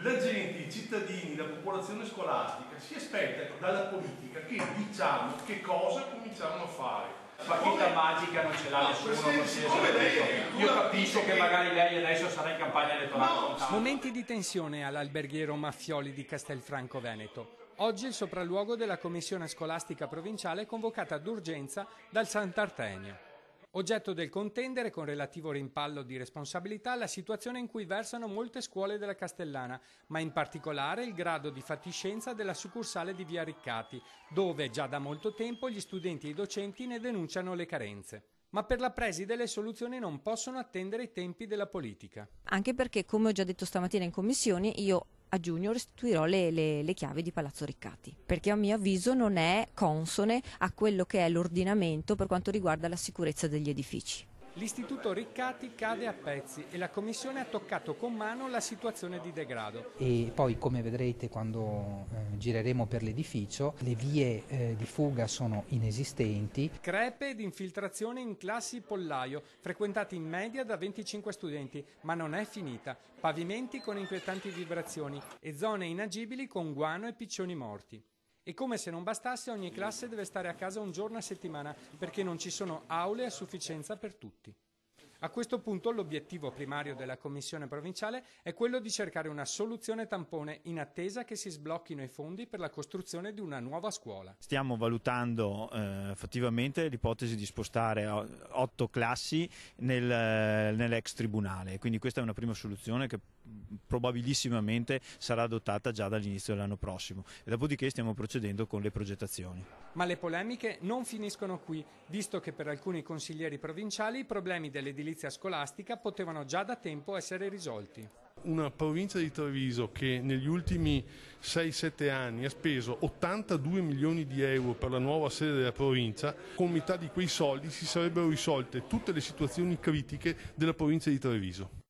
La gente, i cittadini, la popolazione scolastica si aspetta dalla politica che diciamo che cosa cominciamo a fare. Bacchetta magica non ce l'ha nessuno. Io capisco che magari lei adesso sarà in campagna elettorale. Momenti di tensione all'alberghiero Maffioli di Castelfranco Veneto. Oggi il sopralluogo della commissione scolastica provinciale è convocata d'urgenza dal Sant'Artemio. Oggetto del contendere, con relativo rimpallo di responsabilità, la situazione in cui versano molte scuole della Castellana, ma in particolare il grado di fatiscenza della succursale di Via Riccati, dove già da molto tempo gli studenti e i docenti ne denunciano le carenze. Ma per la preside le soluzioni non possono attendere i tempi della politica. Anche perché, come ho già detto stamattina in commissione, io a giugno restituirò le chiavi di Palazzo Riccati, perché a mio avviso non è consone a quello che è l'ordinamento per quanto riguarda la sicurezza degli edifici. L'istituto Riccati cade a pezzi e la commissione ha toccato con mano la situazione di degrado. E poi, come vedrete quando gireremo per l'edificio, le vie di fuga sono inesistenti. Crepe ed infiltrazione in classi pollaio, frequentate in media da 25 studenti, ma non è finita. Pavimenti con inquietanti vibrazioni e zone inagibili con guano e piccioni morti. E come se non bastasse, ogni classe deve stare a casa un giorno a settimana perché non ci sono aule a sufficienza per tutti. A questo punto l'obiettivo primario della Commissione provinciale è quello di cercare una soluzione tampone in attesa che si sblocchino i fondi per la costruzione di una nuova scuola. Stiamo valutando fattivamente l'ipotesi di spostare 8 classi nell'ex tribunale, quindi questa è una prima soluzione che probabilissimamente sarà adottata già dall'inizio dell'anno prossimo e dopodiché stiamo procedendo con le progettazioni. Ma le polemiche non finiscono qui, visto che per alcuni consiglieri provinciali i problemi dell'edilizia scolastica potevano già da tempo essere risolti. Una provincia di Treviso che negli ultimi 6-7 anni ha speso 82 milioni di euro per la nuova sede della provincia, con metà di quei soldi si sarebbero risolte tutte le situazioni critiche della provincia di Treviso.